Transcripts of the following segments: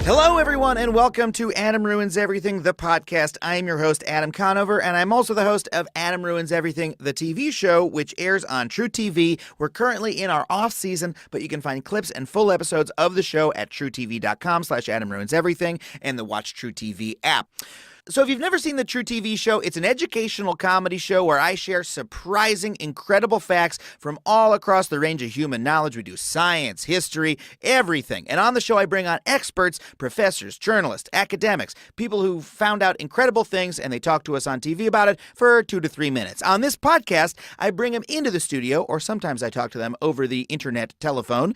Hello, everyone, and welcome to Adam Ruins Everything, the podcast. I am your host, Adam Conover, and I'm also the host of Adam Ruins Everything, the TV show, which airs on True TV. We're currently in our off-season, but you can find clips and full episodes of the show at truetv.com/Adam Ruins Everything and the Watch True TV app. So if you've never seen the True TV show, it's an educational comedy show where I share surprising, incredible facts from all across the range of human knowledge. We do science, history, everything. And on the show, I bring on experts, professors, journalists, academics, people who found out incredible things, and they talk to us on TV about it for 2 to 3 minutes. On this podcast, I bring them into the studio, or sometimes I talk to them over the internet telephone,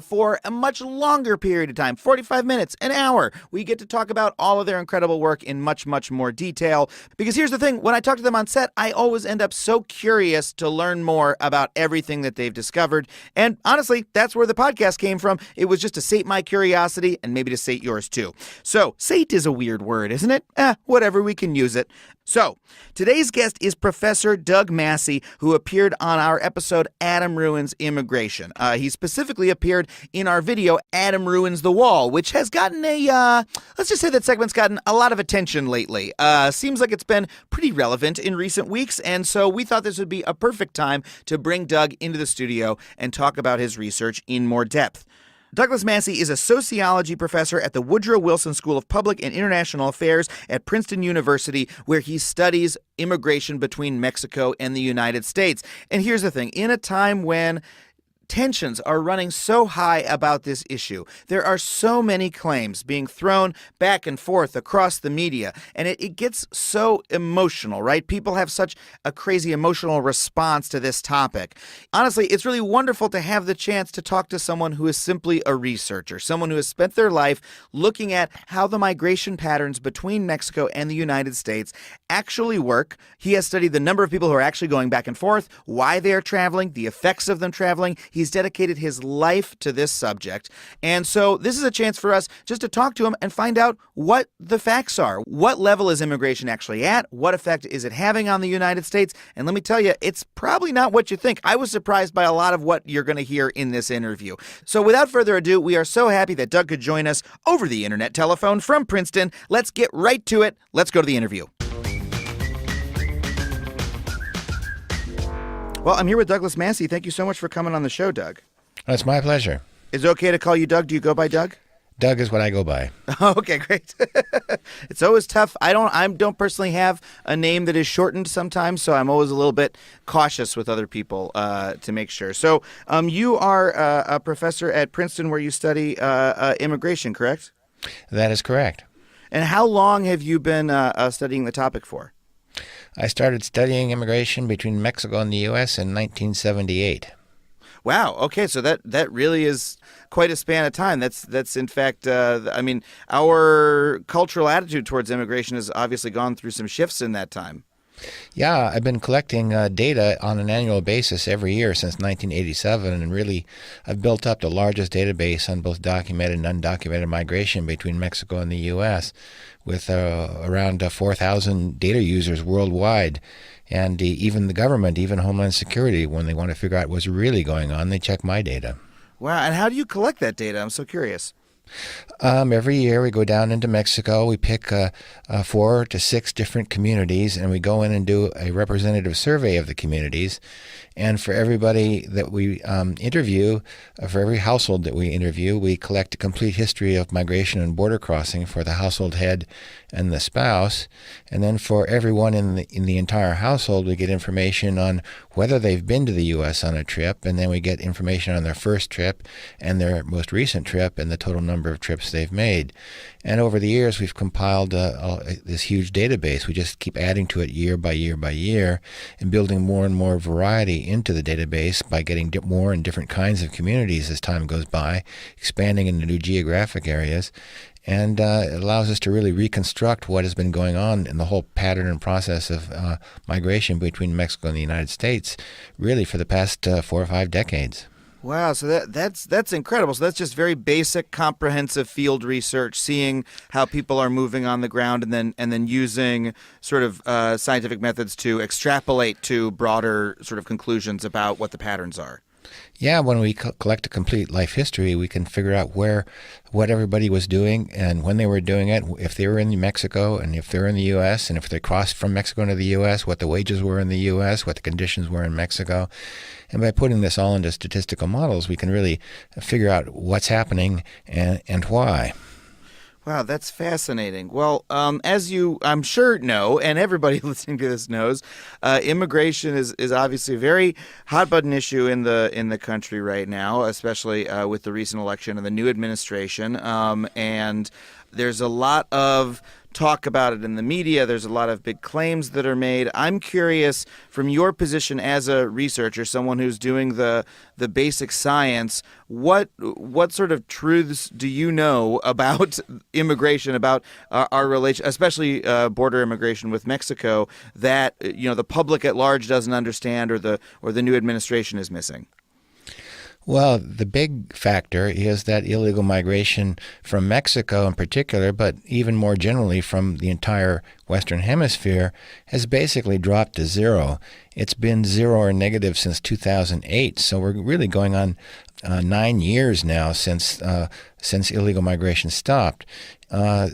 for a much longer period of time, 45 minutes, an hour. We get to talk about all of their incredible work in much more detail. Because here's the thing, when I talk to them on set, I always end up so curious to learn more about everything that they've discovered. And honestly, that's where the podcast came from. It was just to sate my curiosity and maybe to sate yours too. So, sate is a weird word, isn't it? Whatever, we can use it. So, today's guest is Professor Doug Massey, who appeared on our episode Adam Ruins Immigration. He specifically appeared in our video Adam Ruins the Wall, which has gotten let's just say that segment's gotten a lot of attention lately. Seems like it's been pretty relevant in recent weeks, and so we thought this would be a perfect time to bring Doug into the studio and talk about his research in more depth. Douglas Massey is a sociology professor at the Woodrow Wilson School of Public and International Affairs at Princeton University, where he studies immigration between Mexico and the United States. And here's the thing, in a time when tensions are running so high about this issue, there are so many claims being thrown back and forth across the media, and it gets so emotional, right? People have such a crazy emotional response to this topic. Honestly, it's really wonderful to have the chance to talk to someone who is simply a researcher, someone who has spent their life looking at how the migration patterns between Mexico and the United States actually work. He has studied the number of people who are actually going back and forth, why they are traveling, the effects of them traveling. He's dedicated his life to this subject. And so this is a chance for us just to talk to him and find out what the facts are. What level is immigration actually at? What effect is it having on the United States? And let me tell you, it's probably not what you think. I was surprised by a lot of what you're going to hear in this interview. So without further ado, we are so happy that Doug could join us over the internet telephone from Princeton. Let's get right to it. Let's go to the interview. Well, I'm here with Douglas Massey. Thank you so much for coming on the show, Doug. It's my pleasure. Is it okay to call you Doug? Do you go by Doug? Doug is what I go by. Okay, great. It's always tough. I don't personally have a name that is shortened sometimes, so I'm always a little bit cautious with other people to make sure. So you are a professor at Princeton where you study immigration, correct? That is correct. And how long have you been studying the topic for? I started studying immigration between Mexico and the U.S. in 1978. Wow. Okay. So that really is quite a span of time. That's in fact, our cultural attitude towards immigration has obviously gone through some shifts in that time. Yeah, I've been collecting data on an annual basis every year since 1987, and really I've built up the largest database on both documented and undocumented migration between Mexico and the U.S. with around 4,000 data users worldwide. And even the government, even Homeland Security, when they want to figure out what's really going on, they check my data. Wow. And how do you collect that data? I'm so curious. Every year we go down into Mexico, we pick 4 to 6 different communities, and we go in and do a representative survey of the communities. And for everybody that we interview, for every household that we interview, we collect a complete history of migration and border crossing for the household head and the spouse. And then for everyone in the entire household, we get information on whether they've been to the U.S. on a trip, and then we get information on their first trip and their most recent trip and the total number of trips they've made. And over the years, we've compiled this huge database. We just keep adding to it year by year by year and building more and more variety into the database by getting more and different kinds of communities as time goes by, expanding into new geographic areas. And it allows us to really reconstruct what has been going on in the whole pattern and process of migration between Mexico and the United States, really for the past 4 or 5 decades. Wow, so that's incredible. So that's just very basic, comprehensive field research, seeing how people are moving on the ground, and then using sort of scientific methods to extrapolate to broader sort of conclusions about what the patterns are. Yeah, when we collect a complete life history, we can figure out what everybody was doing and when they were doing it, if they were in Mexico and if they were in the U.S., and if they crossed from Mexico into the U.S., what the wages were in the U.S., what the conditions were in Mexico. And by putting this all into statistical models, we can really figure out what's happening and why. Wow, that's fascinating. Well, as you, I'm sure, know, and everybody listening to this knows, immigration is obviously a very hot button issue in the country right now, especially with the recent election and the new administration. And there's a lot of talk about it in the media. There's a lot of big claims that are made. I'm curious, from your position as a researcher, someone who's doing the basic science, what sort of truths do you know about immigration, about our relation, especially border immigration with Mexico, that the public at large doesn't understand, or the new administration is missing? Well, the big factor is that illegal migration from Mexico in particular, but even more generally from the entire Western Hemisphere, has basically dropped to zero. It's been zero or negative since 2008, so we're really going on 9 years now since illegal migration stopped.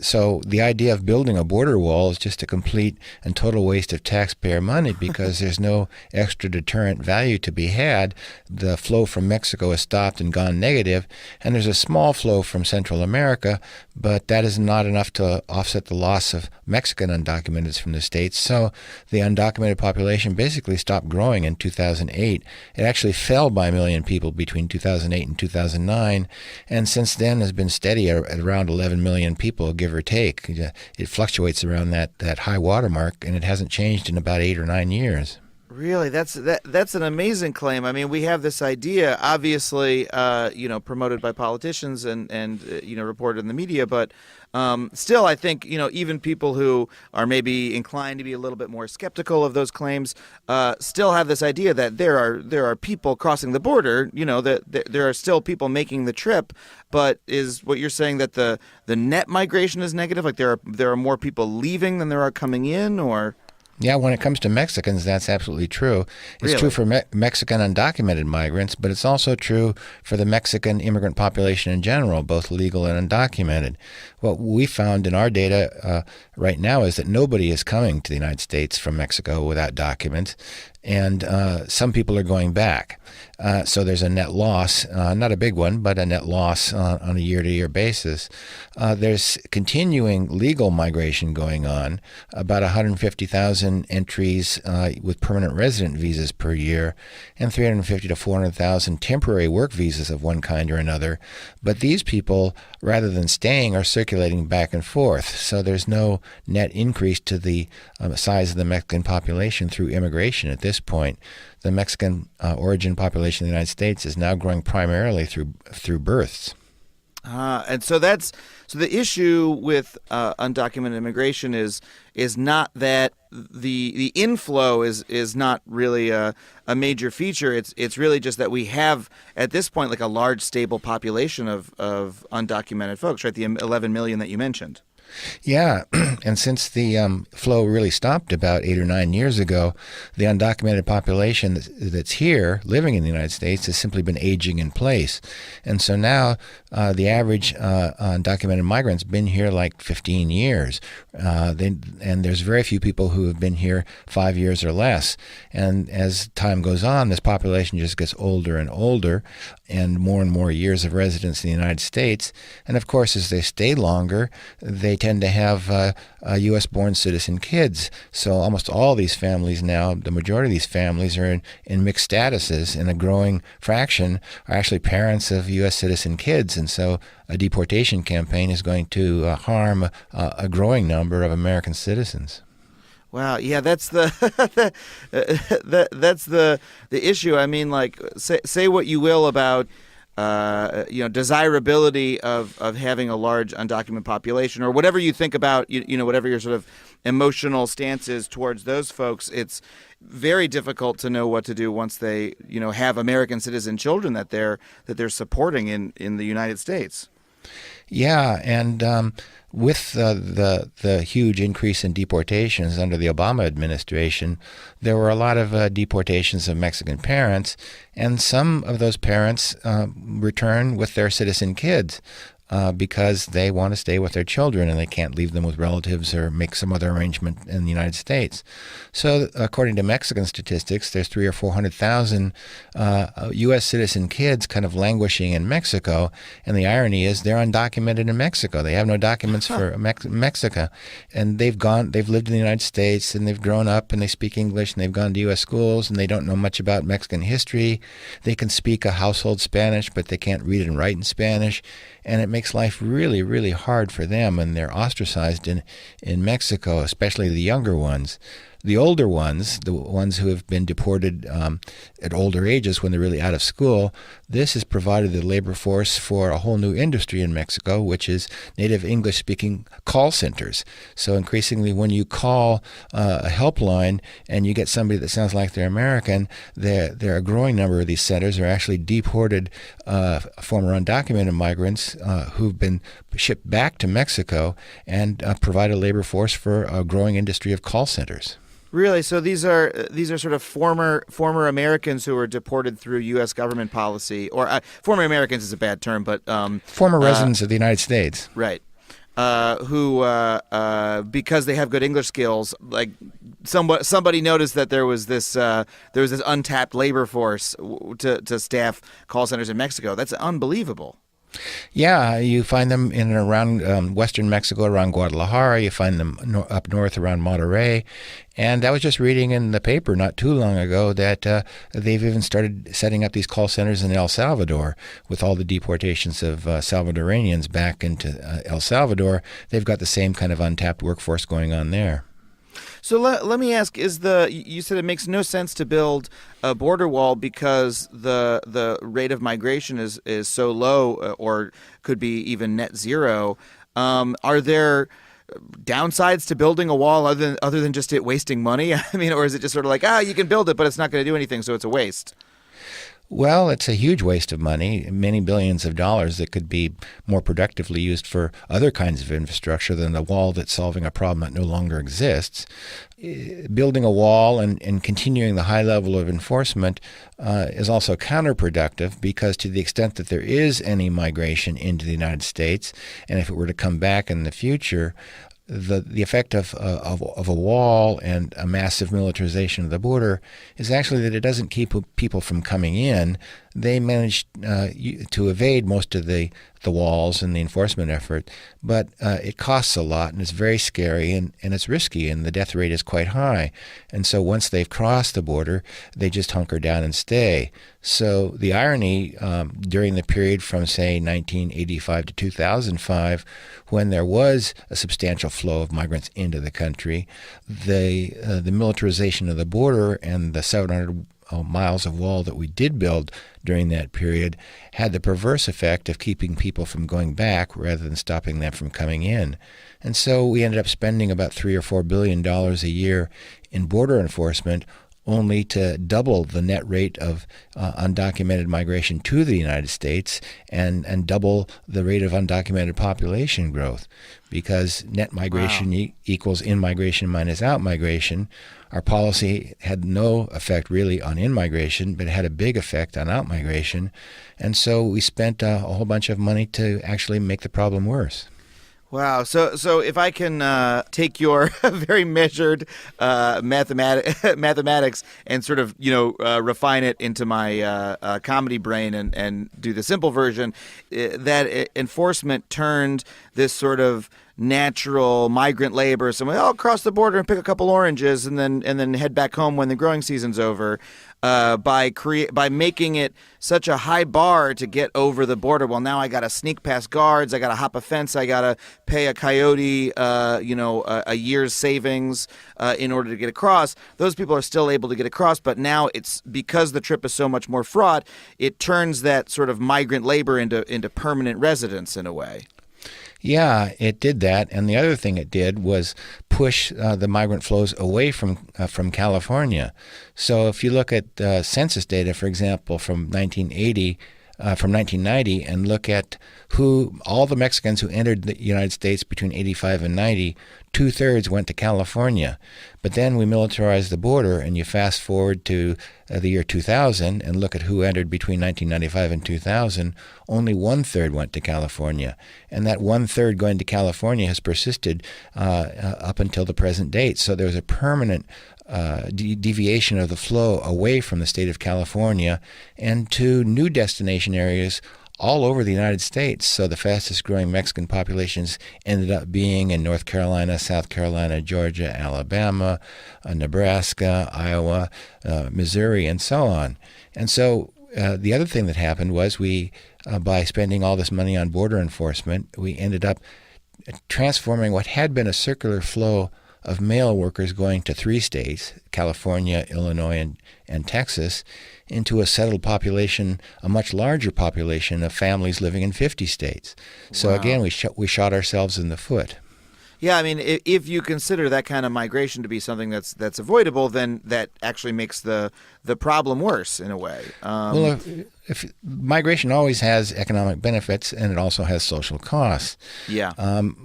So the idea of building a border wall is just a complete and total waste of taxpayer money because there's no extra deterrent value to be had. The flow from Mexico has stopped and gone negative, and there's a small flow from Central America, but that is not enough to offset the loss of Mexican undocumenteds from the states. So the undocumented population basically stopped growing in 2008. It actually fell by 1 million people between 2008 and 2009, and since then has been steady at around 11 million people, give or take. It fluctuates around that high water mark, and it hasn't changed in about 8 or 9 years. Really, that's an amazing claim. I mean, we have this idea, obviously, promoted by politicians and reported in the media, but still, I think even people who are maybe inclined to be a little bit more skeptical of those claims still have this idea that there are people crossing the border. That there are still people making the trip. But is what you're saying that the net migration is negative? Like there are more people leaving than there are coming in, or? Yeah, when it comes to Mexicans, that's absolutely true. It's Really? true for Mexican undocumented migrants, but it's also true for the Mexican immigrant population in general, both legal and undocumented. What we found in our data right now is that nobody is coming to the United States from Mexico without documents, and some people are going back. So there's a net loss, not a big one, but a net loss on a year-to-year basis. There's continuing legal migration going on, about 150,000 entries with permanent resident visas per year, and 350 to 400,000 temporary work visas of one kind or another. But these people, rather than staying, are circulating back and forth. So there's no net increase to the size of the Mexican population through immigration at this point. The Mexican origin population in the United States is now growing primarily through births. And so the issue with undocumented immigration is not that the inflow is not really a major feature. It's really just that we have at this point like a large stable population of undocumented folks, right? The 11 million that you mentioned. Yeah, and since the flow really stopped about 8 or 9 years ago, the undocumented population that's here living in the United States has simply been aging in place. And so now the average undocumented migrant's been here like 15 years. And there's very few people who have been here 5 years or less. And as time goes on, this population just gets older and older, and more years of residence in the United States. And of course, as they stay longer, they tend to have U.S.-born citizen kids. So almost all these families now, the majority of these families are in mixed statuses, and a growing fraction are actually parents of U.S. citizen kids. And so a deportation campaign is going to harm a growing number of American citizens. Wow, yeah, that's the that's the issue. I mean, like, say what you will about desirability of having a large undocumented population, or whatever you think about, whatever your sort of emotional stance is towards those folks. It's very difficult to know what to do once they have American citizen children that they're supporting in the United States. Yeah, and with the huge increase in deportations under the Obama administration, there were a lot of deportations of Mexican parents, and some of those parents return with their citizen kids. Because they want to stay with their children and they can't leave them with relatives or make some other arrangement in the United States. So, according to Mexican statistics, there's 300,000 or 400,000 U.S. citizen kids kind of languishing in Mexico. And the irony is they're undocumented in Mexico. They have no documents for Mexico, and they've lived in the United States and they've grown up and they speak English and they've gone to U.S. schools and they don't know much about Mexican history. They can speak a household Spanish, but they can't read and write in Spanish. And it makes life really, really hard for them, and they're ostracized in Mexico, especially the younger ones. The older ones, the ones who have been deported at older ages when they're really out of school, this has provided the labor force for a whole new industry in Mexico, which is native English-speaking call centers. So increasingly, when you call a helpline and you get somebody that sounds like they're American, there are a growing number of these centers are actually deported former undocumented migrants who've been shipped back to Mexico and provide a labor force for a growing industry of call centers. Really? So these are sort of former Americans who were deported through U.S. government policy, or former Americans is a bad term, but former residents of the United States, right? Who because they have good English skills, like somebody noticed that there was this untapped labor force to staff call centers in Mexico. That's unbelievable. Yeah, you find them in and around western Mexico, around Guadalajara. You find them up north around Monterrey. And I was just reading in the paper not too long ago that they've even started setting up these call centers in El Salvador with all the deportations of Salvadoranians back into El Salvador. They've got the same kind of untapped workforce going on there. So let me ask: you said it makes no sense to build a border wall because the rate of migration is so low, or could be even net zero? Are there downsides to building a wall other than just it wasting money? I mean, or is it just sort of like you can build it, but it's not going to do anything, so it's a waste? Well, it's a huge waste of money, many billions of dollars that could be more productively used for other kinds of infrastructure than a wall that's solving a problem that no longer exists. Building a wall and continuing the high level of enforcement is also counterproductive because to the extent that there is any migration into the United States, and if it were to come back in the future, the effect of a wall and a massive militarization of the border is actually that it doesn't keep people from coming in. They manage to evade most of the walls and the enforcement effort, but it costs a lot and it's very scary and it's risky and the death rate is quite high. And so once they've crossed the border, they just hunker down and stay. So the irony during the period from, say, 1985 to 2005, when there was a substantial flow of migrants into the country, the militarization of the border and the 700 miles of wall that we did build during that period had the perverse effect of keeping people from going back rather than stopping them from coming in. And so we ended up spending about $3 or $4 billion a year in border enforcement, only to double the net rate of undocumented migration to the United States and double the rate of undocumented population growth. Because net migration equals in-migration minus out-migration. Our policy had no effect really on in-migration, but it had a big effect on out-migration. And so we spent a whole bunch of money to actually make the problem worse. Wow. So if I can take your very measured mathematics and sort of, refine it into my comedy brain and do the simple version, that enforcement turned this sort of natural migrant labor. Someone, cross the border and pick a couple oranges and then head back home when the growing season's over. By making it such a high bar to get over the border. Well, now I got to sneak past guards. I got to hop a fence. I got to pay a coyote, a year's savings in order to get across. Those people are still able to get across, but now it's because the trip is so much more fraught. It turns that sort of migrant labor into permanent residence in a way. Yeah, it did that. And the other thing it did was push the migrant flows away from California. So if you look at census data, for example, from 1980 from 1990 and look at who all the Mexicans who entered the United States between 85 and 90, 2/3 went to California. But then we militarized the border, and you fast forward to the year 2000 and look at who entered between 1995 and 2000, only 1/3 went to California. And that 1/3 going to California has persisted up until the present date. So there's a permanent deviation of the flow away from the state of California and to new destination areas all over the United States. So the fastest growing Mexican populations ended up being in North Carolina, South Carolina, Georgia, Alabama, Nebraska, Iowa, Missouri, and so on. And so the other thing that happened was we, by spending all this money on border enforcement, we ended up transforming what had been a circular flow of male workers going to 3 states, California, Illinois, and Texas, into a settled population, a much larger population of families living in 50 states. So Wow. again, we shot ourselves in the foot. Yeah, I mean, if you consider that kind of migration to be something that's avoidable, then that actually makes the problem worse in a way. Well, if migration always has economic benefits, and it also has social costs. Yeah.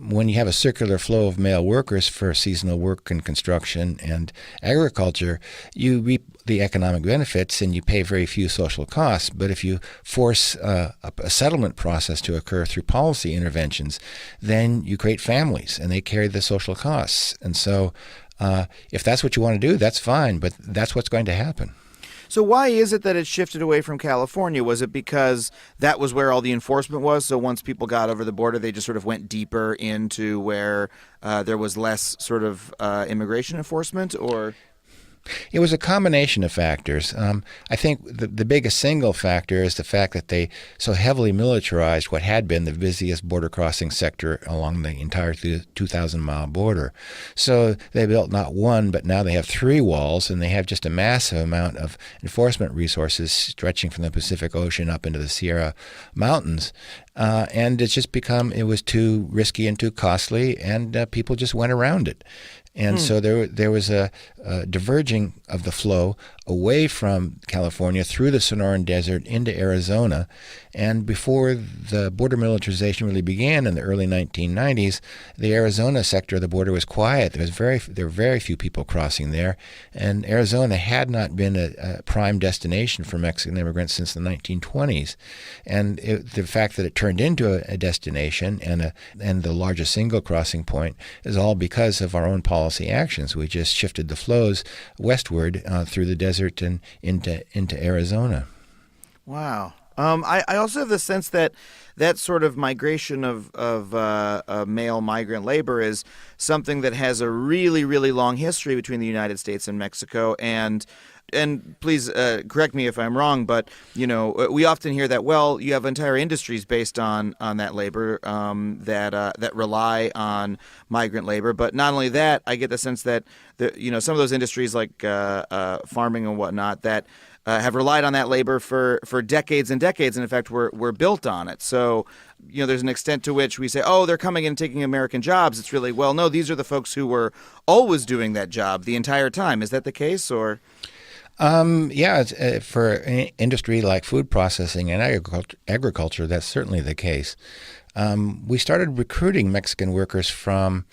When you have a circular flow of male workers for seasonal work in construction and agriculture, you reap the economic benefits and you pay very few social costs. But if you force a settlement process to occur through policy interventions, then you create families and they carry the social costs. And so if that's what you want to do, that's fine, but that's what's going to happen. So why is it that it shifted away from California? Was it because that was where all the enforcement was? So once people got over the border, they just sort of went deeper into where there was less sort of immigration enforcement, or? It was a combination of factors. I think the biggest single factor is the fact that they so heavily militarized what had been the busiest border crossing sector along the entire 2,000-mile border. So they built not one, but now they have 3 walls, and they have just a massive amount of enforcement resources stretching from the Pacific Ocean up into the Sierra Mountains. And it's just it was too risky and too costly, and people just went around it. And so there was a diverging of the flow away from California through the Sonoran Desert into Arizona. And before the border militarization really began in the early 1990s, the Arizona sector of the border was quiet. There were very few people crossing there. And Arizona had not been a prime destination for Mexican immigrants since the 1920s. And the fact that it turned into a destination and the largest single crossing point is all because of our own policy actions. We just shifted the flows westward through the desert and into Arizona. Wow. I also have the sense that sort of migration of male migrant labor is something that has a really, really long history between the United States and Mexico. And please correct me if I'm wrong, but we often hear that you have entire industries based on that labor that rely on migrant labor. But not only that, I get the sense that some of those industries like farming and whatnot that have relied on that labor for decades and decades, and in fact were built on it. So there's an extent to which we say, they're coming in and taking American jobs. It's really, no, these are the folks who were always doing that job the entire time. Is that the case, or? Yeah, for an industry like food processing and agriculture, that's certainly the case. We started recruiting Mexican workers from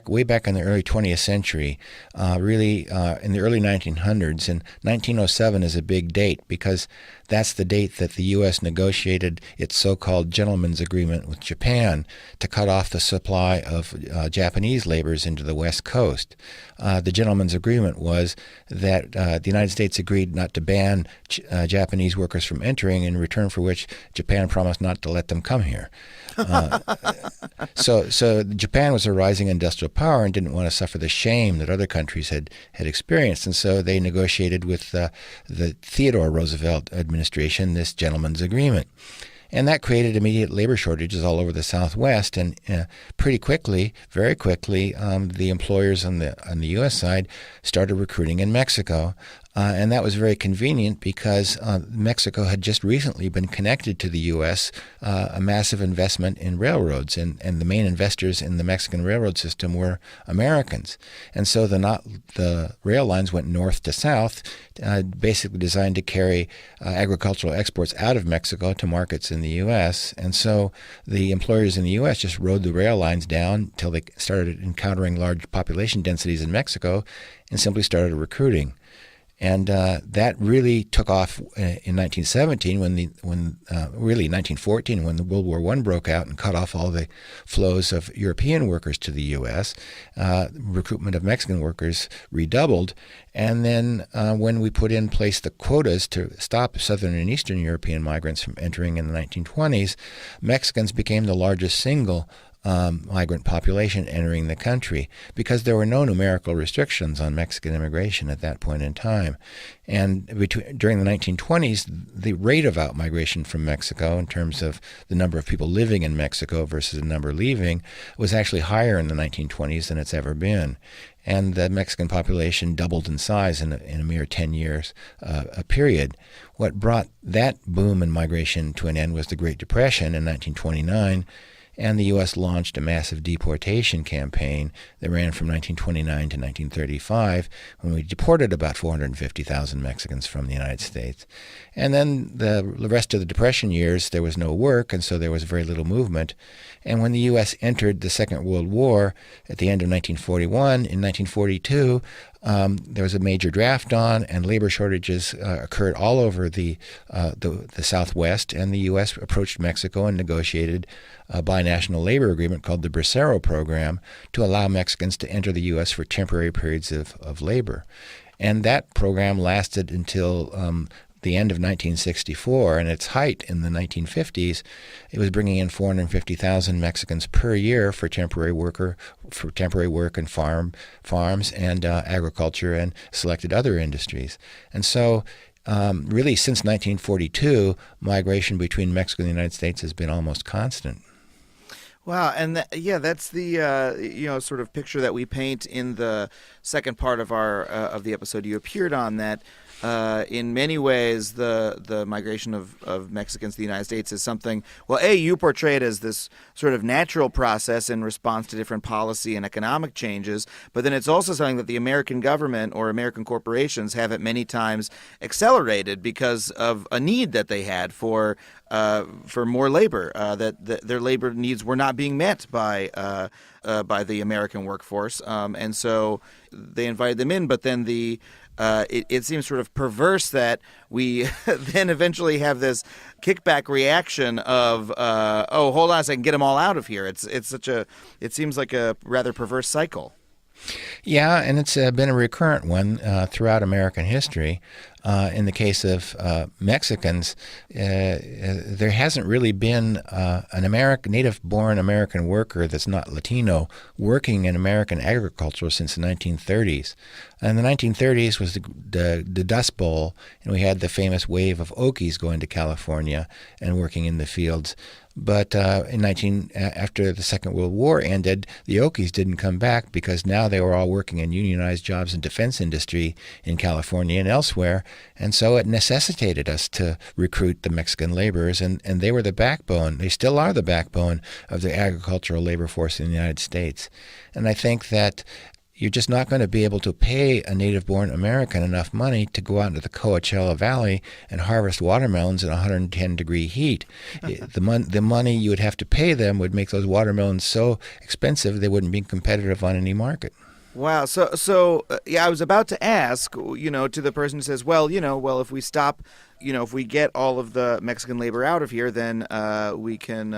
way back in the early 20th century, really in the early 1900s. And 1907 is a big date because that's the date that the U.S. negotiated its so-called gentleman's agreement with Japan to cut off the supply of Japanese laborers into the West Coast. The gentleman's agreement was that the United States agreed not to ban Japanese workers from entering, in return for which Japan promised not to let them come here. So Japan was a rising industrial power and didn't want to suffer the shame that other countries had experienced, and so they negotiated with the Theodore Roosevelt administration this gentleman's agreement. And that created immediate labor shortages all over the Southwest, and very quickly, the employers on the U.S. side started recruiting in Mexico. And that was very convenient because Mexico had just recently been connected to the U.S., a massive investment in railroads, and the main investors in the Mexican railroad system were Americans. And so the rail lines went north to south, basically designed to carry agricultural exports out of Mexico to markets in the U.S. And so the employers in the U.S. just rode the rail lines down until they started encountering large population densities in Mexico and simply started recruiting. And that really took off in 1917, really 1914, when the World War I broke out and cut off all the flows of European workers to the U.S. Recruitment of Mexican workers redoubled. And then when we put in place the quotas to stop Southern and Eastern European migrants from entering in the 1920s, Mexicans became the largest single migrant population entering the country because there were no numerical restrictions on Mexican immigration at that point in time. And during the 1920s, the rate of outmigration from Mexico in terms of the number of people living in Mexico versus the number leaving was actually higher in the 1920s than it's ever been. And the Mexican population doubled in size in a mere 10 years a period. What brought that boom in migration to an end was the Great Depression in 1929, and the U.S. launched a massive deportation campaign that ran from 1929 to 1935, when we deported about 450,000 Mexicans from the United States. And then the rest of the Depression years, there was no work, and so there was very little movement. And when the U.S. entered the Second World War at the end of 1941, in 1942, there was a major draft on, and labor shortages occurred all over the Southwest, and the U.S. approached Mexico and negotiated a binational labor agreement called the Bracero Program to allow Mexicans to enter the U.S. for temporary periods of labor. And that program lasted until the end of 1964, and its height in the 1950s, it was bringing in 450,000 Mexicans per year for temporary work in farms and agriculture and selected other industries. And so really since 1942, migration between Mexico and the United States has been almost constant. Wow, and that's the sort of picture that we paint in the second part of our of the episode you appeared on. That in many ways the migration of Mexicans to the United States is something. Well, you portray it as this sort of natural process in response to different policy and economic changes, but then it's also something that the American government or American corporations have at many times accelerated because of a need that they had for more labor, that their labor needs were not being met by the American workforce, and so they invited them in. But then it seems sort of perverse that we then eventually have this kickback reaction of hold on a second, get them all out of here. It seems like a rather perverse cycle. Yeah, and it's been a recurrent one throughout American history. In the case of Mexicans, there hasn't really been an native-born American worker that's not Latino working in American agriculture since the 1930s. And the 1930s was the Dust Bowl, and we had the famous wave of Okies going to California and working in the fields. But after the Second World War ended, the Okies didn't come back because now they were all working in unionized jobs in defense industry in California and elsewhere. And so it necessitated us to recruit the Mexican laborers, and they were the backbone. They still are the backbone of the agricultural labor force in the United States. And I think that you're just not going to be able to pay a native-born American enough money to go out into the Coachella Valley and harvest watermelons in 110-degree heat. The money you would have to pay them would make those watermelons so expensive they wouldn't be competitive on any market. Wow. So I was about to ask, to the person who says, if we stop, if we get all of the Mexican labor out of here, then we can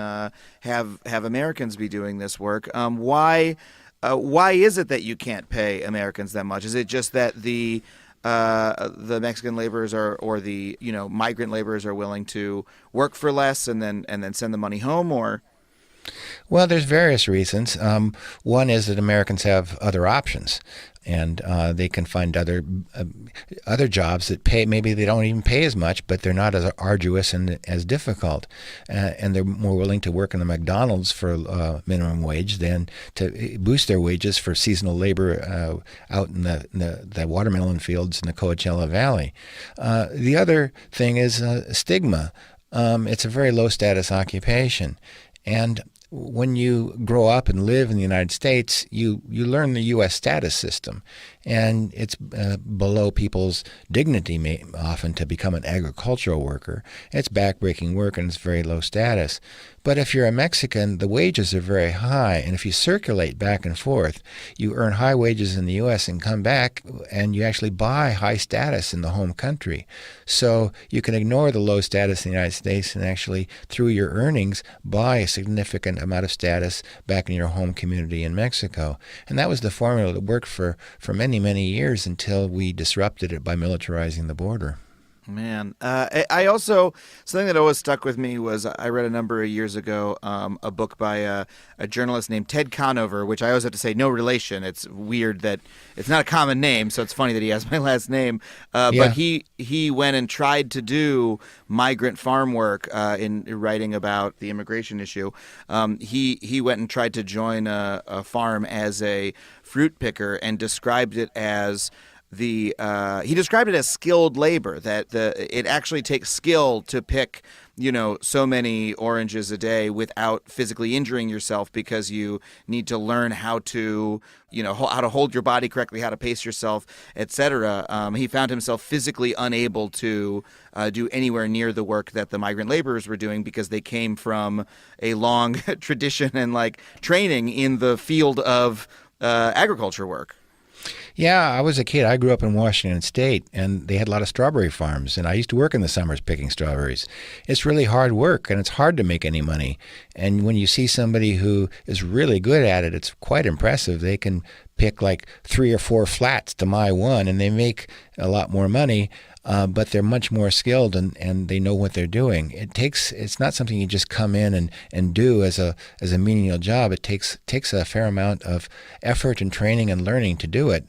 have Americans be doing this work. Why is it that you can't pay Americans that much? Is it just that the Mexican laborers or the migrant laborers are willing to work for less and then send the money home, or? Well, there's various reasons. One is that Americans have other options, and they can find other jobs that pay. Maybe they don't even pay as much, but they're not as arduous and as difficult, and they're more willing to work in the McDonald's for minimum wage than to boost their wages for seasonal labor out in the watermelon fields in the Coachella Valley. The other thing is stigma. It's a very low status occupation, and when you grow up and live in the United States, you learn the U.S. status system, and it's below people's dignity often to become an agricultural worker. It's backbreaking work, and it's very low status. But if you're a Mexican, the wages are very high, and if you circulate back and forth, you earn high wages in the U.S. and come back, and you actually buy high status in the home country. So you can ignore the low status in the United States and actually, through your earnings, buy a significant amount of status back in your home community in Mexico. And that was the formula that worked for many, many years until we disrupted it by militarizing the border. Man, I also, something that always stuck with me was I read a number of years ago a book by a journalist named Ted Conover, which I always have to say no relation. It's weird that it's not a common name, so it's funny that he has my last name. But he went and tried to do migrant farm work in writing about the immigration issue. He went and tried to join a farm as a fruit picker and described it as he described it as skilled labor, that it actually takes skill to pick, so many oranges a day without physically injuring yourself, because you need to learn how to, how to hold your body correctly, how to pace yourself, etc. He found himself physically unable to do anywhere near the work that the migrant laborers were doing, because they came from a long tradition and training in the field of agriculture work. Yeah, I was a kid. I grew up in Washington State, and they had a lot of strawberry farms, and I used to work in the summers picking strawberries. It's really hard work, and it's hard to make any money. And when you see somebody who is really good at it, it's quite impressive. They can pick 3 or 4 flats to my one, and they make a lot more money. But they're much more skilled, and they know what they're doing. It's not something you just come in and do as a menial job. It takes a fair amount of effort and training and learning to do it.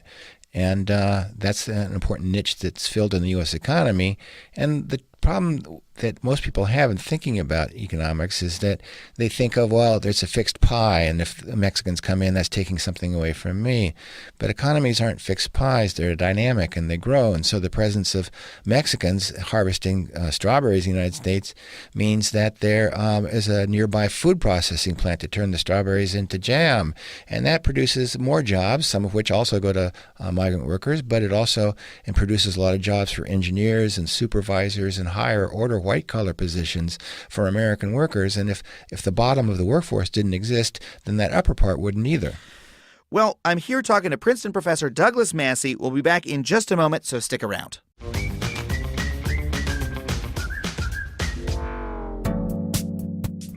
And that's an important niche that's filled in the U.S. economy. And the problem that most people have in thinking about economics is that they think of, well, there's a fixed pie, and if the Mexicans come in, that's taking something away from me. But economies aren't fixed pies. They're dynamic, and they grow. And so the presence of Mexicans harvesting strawberries in the United States means that there is a nearby food processing plant to turn the strawberries into jam. And that produces more jobs, some of which also go to migrant workers, but it also produces a lot of jobs for engineers and supervisors and higher order white-collar positions for American workers. And if the bottom of the workforce didn't exist, then that upper part wouldn't either. Well, I'm here talking to Princeton professor Douglas Massey. We'll be back in just a moment, so stick around.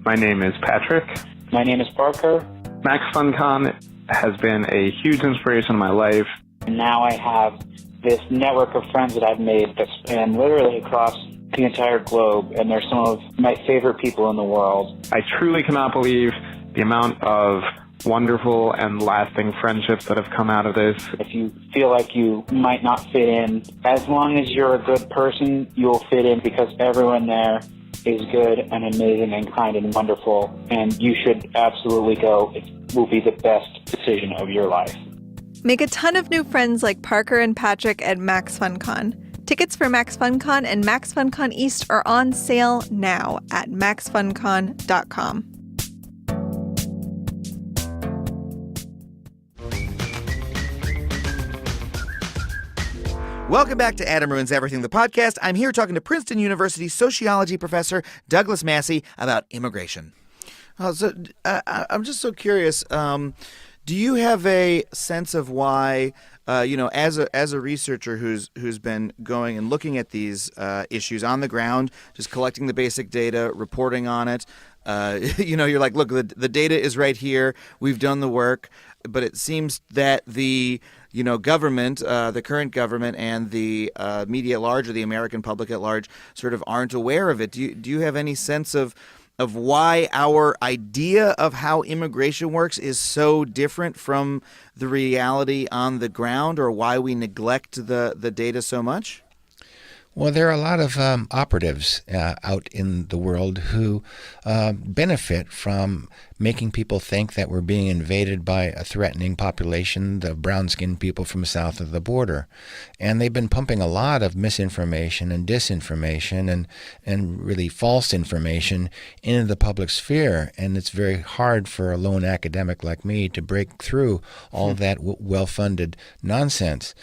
My name is Patrick. My name is Parker. Max FunCon has been a huge inspiration in my life. And now I have this network of friends that I've made that span literally across the entire globe, and they're some of my favorite people in the world. I truly cannot believe the amount of wonderful and lasting friendships that have come out of this. If you feel like you might not fit in, as long as you're a good person, you'll fit in, because everyone there is good and amazing and kind and wonderful, and you should absolutely go. It will be the best decision of your life. Make a ton of new friends like Parker and Patrick at Max FunCon. Tickets for Max FunCon and Max FunCon East are on sale now at maxfuncon.com. Welcome back to Adam Ruins Everything, the podcast. I'm here talking to Princeton University sociology professor Douglas Massey about immigration. I'm just so curious. Do you have a sense of why, as a researcher who's been going and looking at these issues on the ground, just collecting the basic data, reporting on it, you're like, look, the data is right here. We've done the work, but it seems that the government, the current government, and the media at large, or the American public at large, sort of aren't aware of it. Do you have any sense of of why our idea of how immigration works is so different from the reality on the ground, or why we neglect the data so much? Well, there are a lot of operatives out in the world who benefit from making people think that we're being invaded by a threatening population, the brown-skinned people from south of the border. And they've been pumping a lot of misinformation and disinformation and really false information into the public sphere. And it's very hard for a lone academic like me to break through all that well-funded nonsense.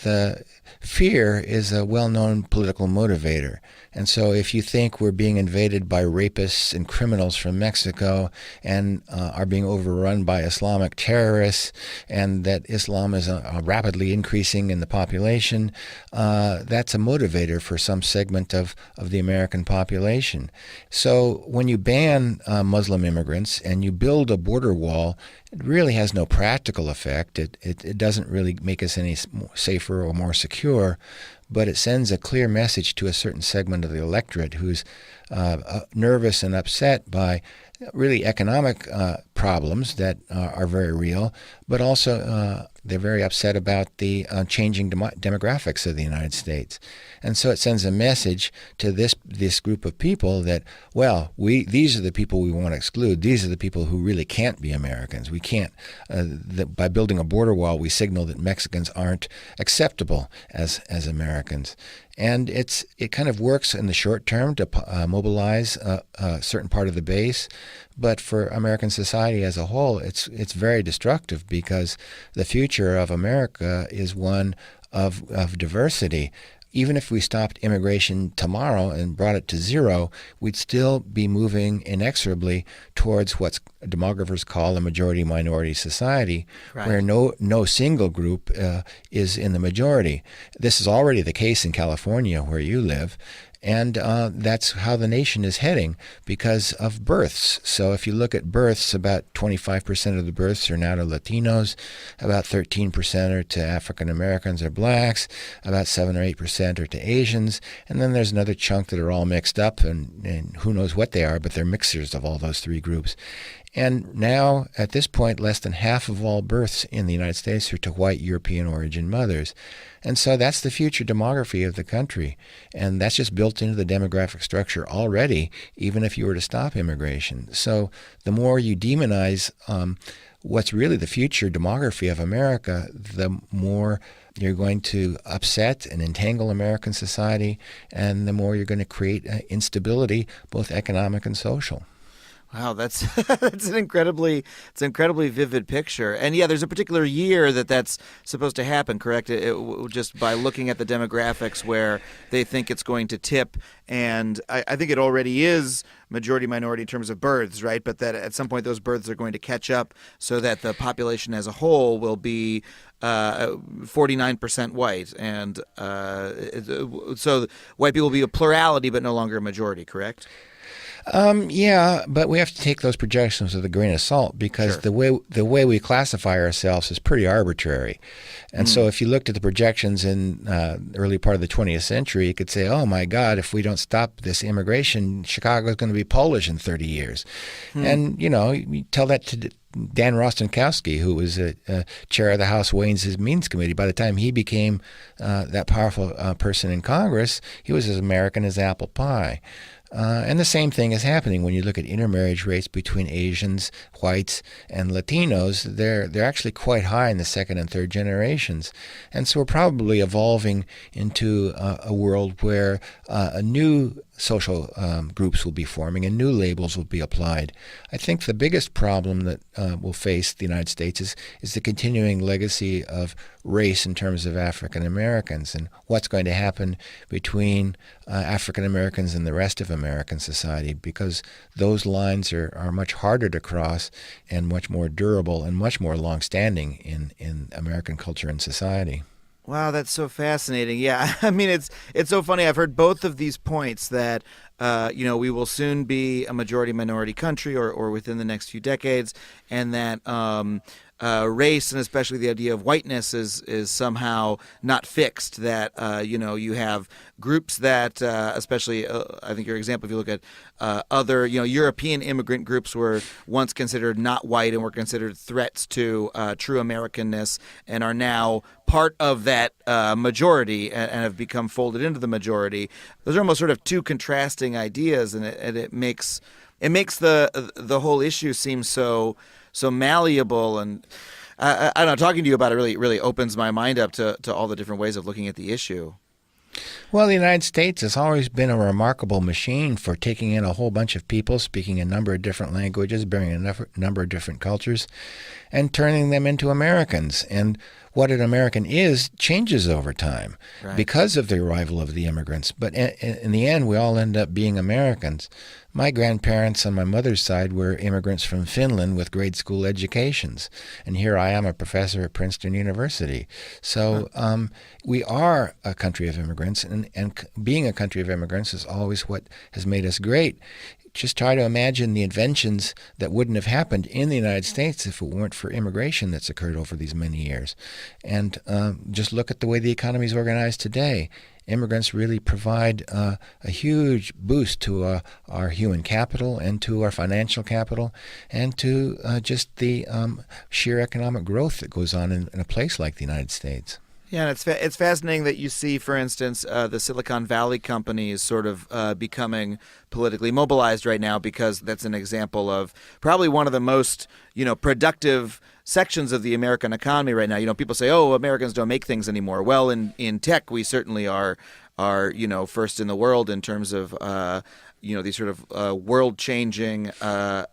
The fear is a well-known political motivator. And so if you think we're being invaded by rapists and criminals from Mexico and are being overrun by Islamic terrorists, and that Islam is rapidly increasing in the population, that's a motivator for some segment of the American population. So when you ban Muslim immigrants and you build a border wall, it really has no practical effect. It doesn't really make us any safer or more secure, but it sends a clear message to a certain segment of the electorate who's nervous and upset by really economic problems that are very real, but also they're very upset about the changing demographics of the United States. And so it sends a message to this group of people that, well, these are the people we want to exclude. These are the people who really can't be Americans. We can't, by building a border wall, we signal that Mexicans aren't acceptable as Americans. And it kind of works in the short term to mobilize a certain part of the base, but for American society as a whole, it's very destructive, because the future of America is one of diversity. Even if we stopped immigration tomorrow and brought it to zero, we'd still be moving inexorably towards what demographers call a majority-minority society, right, where no single group is in the majority. This is already the case in California, where you live. And that's how the nation is heading because of births. So if you look at births, about 25% of the births are now to Latinos, about 13% are to African Americans or blacks, about 7 or 8% are to Asians, and then there's another chunk that are all mixed up, and who knows what they are, but they're mixtures of all those three groups. And now, at this point, less than half of all births in the United States are to white European origin mothers. And so that's the future demography of the country. And that's just built into the demographic structure already, even if you were to stop immigration. So the more you demonize what's really the future demography of America, the more you're going to upset and entangle American society, and the more you're going to create instability, both economic and social. Wow, that's an incredibly vivid picture. And yeah, there's a particular year that's supposed to happen, correct? Just by looking at the demographics where they think it's going to tip. And I think it already is majority-minority in terms of births, right? But that at some point those births are going to catch up so that the population as a whole will be 49% white. And so white people will be a plurality but no longer a majority, correct? Yeah, but we have to take those projections with a grain of salt, because sure, the way we classify ourselves is pretty arbitrary. And so if you looked at the projections in the early part of the 20th century, you could say, oh my God, if we don't stop this immigration, Chicago is going to be Polish in 30 years. And, you tell that to Dan Rostenkowski, who was a chair of the House Ways and Means Committee. By the time he became that powerful person in Congress, he was as American as apple pie. And the same thing is happening when you look at intermarriage rates between Asians, whites, and Latinos. They're actually quite high in the second and third generations. And so we're probably evolving into a world where a new social groups will be forming and new labels will be applied. I think the biggest problem that will face the United States is the continuing legacy of race in terms of African Americans, and what's going to happen between African Americans and the rest of American society, because those lines are much harder to cross and much more durable and much more long-standing in American culture and society. Wow, that's so fascinating. Yeah, I mean, it's so funny. I've heard both of these points that, we will soon be a majority-minority country or within the next few decades, and that race and especially the idea of whiteness is somehow not fixed. That you have groups that, especially I think your example, if you look at other European immigrant groups were once considered not white and were considered threats to true Americanness and are now part of that majority and have become folded into the majority. Those are almost sort of two contrasting ideas, and it makes the whole issue seem so malleable. And I don't know, talking to you about it really opens my mind up to all the different ways of looking at the issue. Well, the United States has always been a remarkable machine for taking in a whole bunch of people, speaking a number of different languages, bearing a number of different cultures, and turning them into Americans. And what an American is changes over time because of the arrival of the immigrants. But in the end, we all end up being Americans. My grandparents on my mother's side were immigrants from Finland with grade school educations. And here I am, a professor at Princeton University. So we are a country of immigrants, and being a country of immigrants is always what has made us great. Just try to imagine the inventions that wouldn't have happened in the United States if it weren't for immigration that's occurred over these many years. And just look at the way the economy is organized today. Immigrants really provide a huge boost to our human capital and to our financial capital and to just the sheer economic growth that goes on in a place like the United States. Yeah, and it's fascinating that you see, for instance, the Silicon Valley companies sort of becoming politically mobilized right now, because that's an example of probably one of the most, productive sections of the American economy right now. People say, "Oh, Americans don't make things anymore." Well, in tech, we certainly are first in the world in terms of these sort of world-changing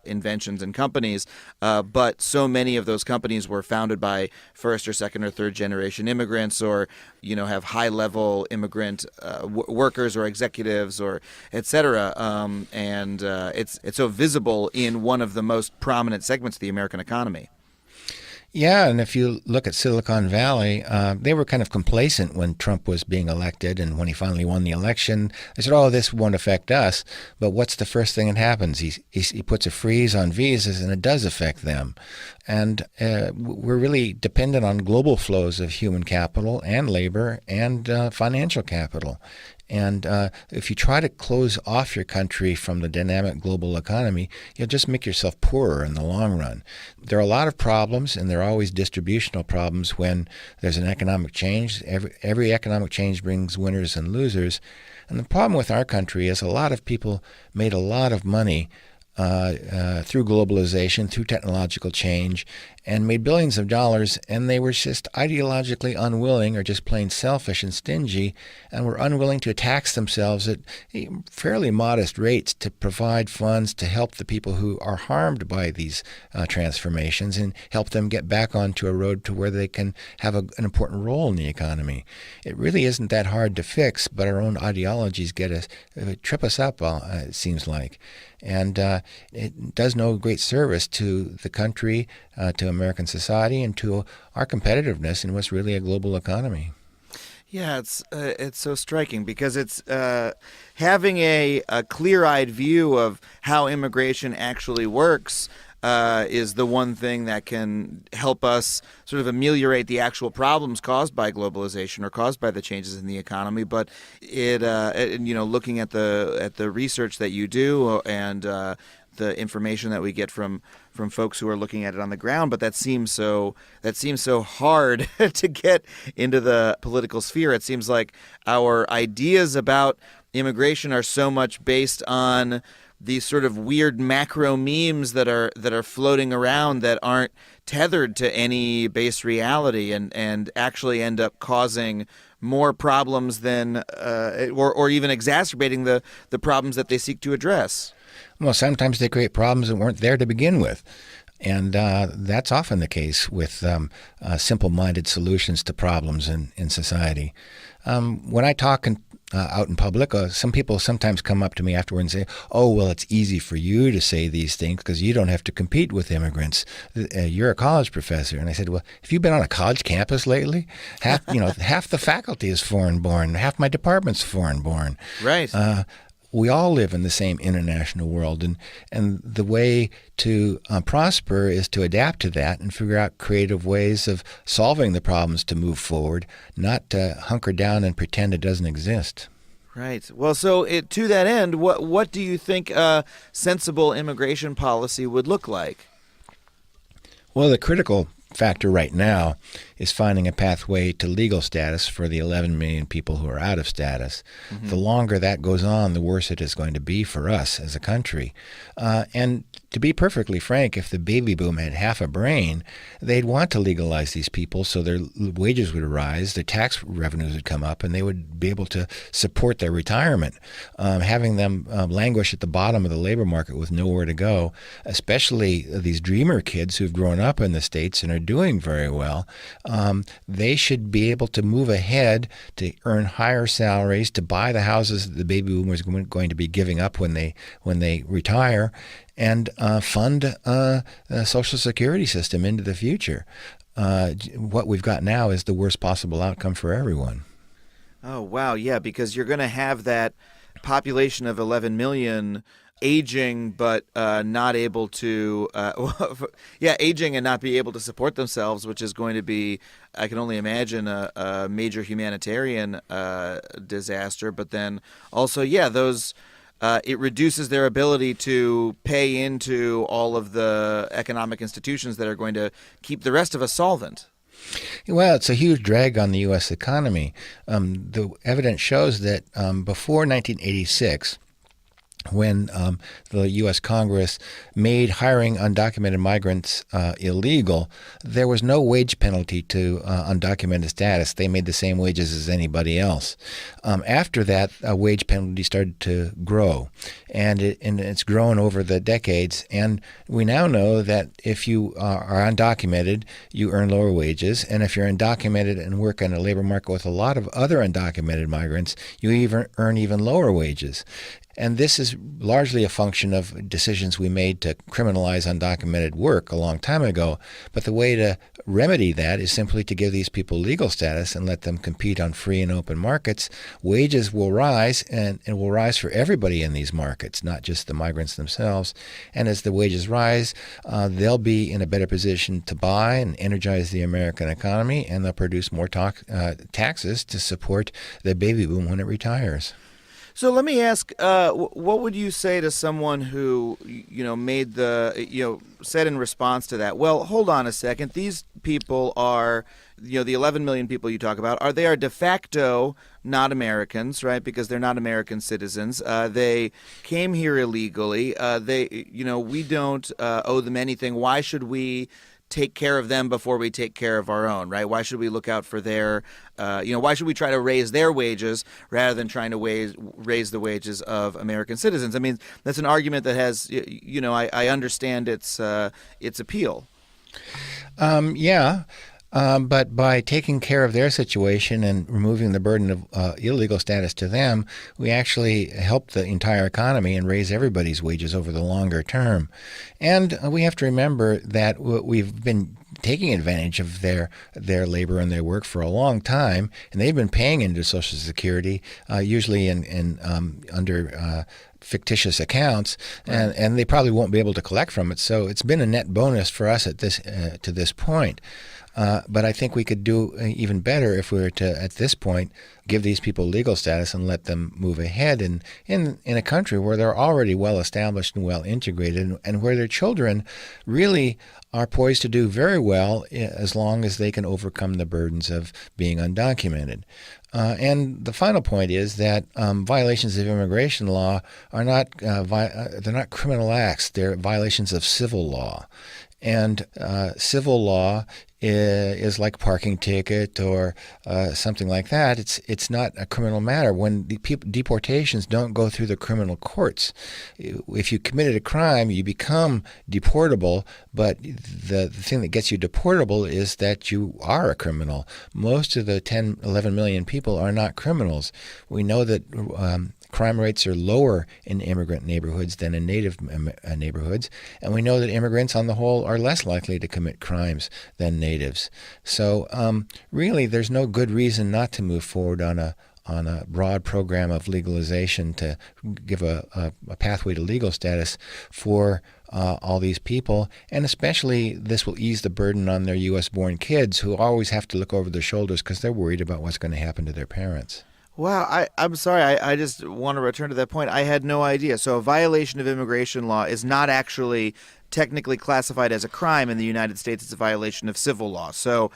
inventions and companies. But so many of those companies were founded by first or second or third generation immigrants, or have high-level immigrant workers or executives, or et cetera. And it's so visible in one of the most prominent segments of the American economy. Yeah, and if you look at Silicon Valley, they were kind of complacent when Trump was being elected, and when he finally won the election, they said, "Oh, this won't affect us." But what's the first thing that happens? He puts a freeze on visas, and it does affect them. And we're really dependent on global flows of human capital and labor and financial capital. And if you try to close off your country from the dynamic global economy, you'll just make yourself poorer in the long run. There are a lot of problems, and there are always distributional problems when there's an economic change. Every economic change brings winners and losers. And the problem with our country is a lot of people made a lot of money through globalization, through technological change, and made billions of dollars, and they were just ideologically unwilling or just plain selfish and stingy, and were unwilling to tax themselves at fairly modest rates to provide funds to help the people who are harmed by these transformations and help them get back onto a road to where they can have an important role in the economy. It really isn't that hard to fix, but our own ideologies trip us up, it seems like. And it does no great service to the country, to American society, and to our competitiveness in what's really a global economy. Yeah, it's so striking because it's having a clear-eyed view of how immigration actually works is the one thing that can help us sort of ameliorate the actual problems caused by globalization or caused by the changes in the economy. But looking at the research that you do and the information that we get from folks who are looking at it on the ground, but that seems so hard to get into the political sphere. It seems like our ideas about immigration are so much based on these sort of weird macro memes that are floating around that aren't tethered to any base reality and actually end up causing more problems than or even exacerbating the problems that they seek to address. Well, sometimes they create problems that weren't there to begin with. And that's often the case with simple-minded solutions to problems in society. When I talk out in public, some people sometimes come up to me afterward and say, "Oh, well, it's easy for you to say these things because you don't have to compete with immigrants. You're a college professor." And I said, "Well, have you been on a college campus lately? Half the faculty is foreign-born. Half my department's foreign-born." Right. we all live in the same international world, and the way to prosper is to adapt to that and figure out creative ways of solving the problems to move forward, not to hunker down and pretend it doesn't exist. Right. Well, so to that end, what do you think a sensible immigration policy would look like? Well, the critical factor right now is finding a pathway to legal status for the 11 million people who are out of status. The longer that goes on, the worse it is going to be for us as a country. And to be perfectly frank, if the baby boom had half a brain, they'd want to legalize these people so their wages would rise, their tax revenues would come up, and they would be able to support their retirement. Having them languish at the bottom of the labor market with nowhere to go, especially these dreamer kids who've grown up in the States and are doing very well, they should be able to move ahead to earn higher salaries, to buy the houses that the baby boomers are going to be giving up when they retire, and fund a Social Security system into the future. What we've got now is the worst possible outcome for everyone. Oh, wow. Yeah, because you're going to have that population of 11 million aging but not able to aging and not be able to support themselves, which is going to be, I can only imagine, a major humanitarian disaster. But then also, those it reduces their ability to pay into all of the economic institutions that are going to keep the rest of us solvent. Well, it's a huge drag on the U.S. economy. The evidence shows that before 1986, when the U.S. Congress made hiring undocumented migrants illegal, there was no wage penalty to undocumented status. They made the same wages as anybody else. After that, a wage penalty started to grow, and it's grown over the decades. And we now know that if you are undocumented, you earn lower wages, and if you're undocumented and work in a labor market with a lot of other undocumented migrants, you earn even lower wages. And this is largely a function of decisions we made to criminalize undocumented work a long time ago. But the way to remedy that is simply to give these people legal status and let them compete on free and open markets. Wages will rise, and it will rise for everybody in these markets, not just the migrants themselves. And as the wages rise, they'll be in a better position to buy and energize the American economy, and they'll produce more taxes to support the baby boom when it retires. So let me ask, what would you say to someone who, made said in response to that, well, hold on a second, these people are, the 11 million people you talk about, they are de facto not Americans, right? Because they're not American citizens. They came here illegally. We don't owe them anything. Why should we take care of them before we take care of our own, right? Why should we look out for their, why should we try to raise their wages rather than trying to raise the wages of American citizens? I mean, that's an argument that has, I understand its appeal. But by taking care of their situation and removing the burden of illegal status to them, we actually help the entire economy and raise everybody's wages over the longer term. And we have to remember that we've been taking advantage of their labor and their work for a long time, and they've been paying into Social Security, usually under fictitious accounts, and they probably won't be able to collect from it. So it's been a net bonus for us at to this point. But I think we could do even better if we were to, at this point, give these people legal status and let them move ahead in a country where they're already well established and well integrated, and where their children really are poised to do very well as long as they can overcome the burdens of being undocumented. And the final point is that violations of immigration law are not they're not criminal acts; they're violations of civil law. And civil law is like a parking ticket or something like that. It's not a criminal matter. When deportations don't go through the criminal courts, if you committed a crime, you become deportable. But the thing that gets you deportable is that you are a criminal. Most of the 11 million people are not criminals. We know that crime rates are lower in immigrant neighborhoods than in native neighborhoods, and we know that immigrants on the whole are less likely to commit crimes than natives. So really there's no good reason not to move forward on on a broad program of legalization to give a pathway to legal status for all these people, and especially this will ease the burden on their U.S.-born kids who always have to look over their shoulders because they're worried about what's going to happen to their parents. Wow, I'm sorry. I just want to return to that point. I had no idea. So a violation of immigration law is not actually technically classified as a crime in the United States. It's a violation of civil law. So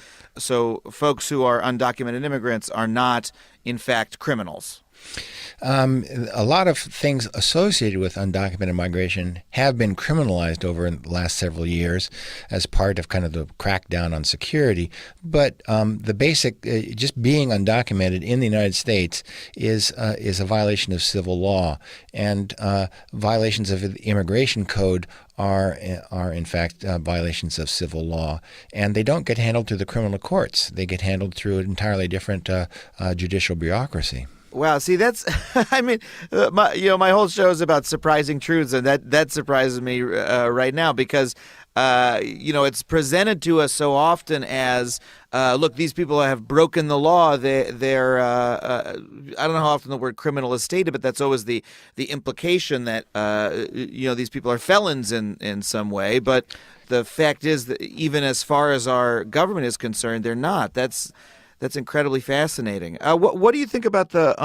folks who are undocumented immigrants are not, in fact, criminals. A lot of things associated with undocumented migration have been criminalized over the last several years as part of kind of the crackdown on security. But the basic, just being undocumented in the United States is a violation of civil law, and violations of the immigration code are in fact violations of civil law, and they don't get handled through the criminal courts. They get handled through an entirely different judicial bureaucry. Wow, see, that's, I mean, my whole show is about surprising truths, and that surprises me right now because, it's presented to us so often as, look, these people have broken the law. They're I don't know how often the word criminal is stated, but that's always the implication that, these people are felons in some way. But the fact is that even as far as our government is concerned, they're not. That's incredibly fascinating. What do you think about the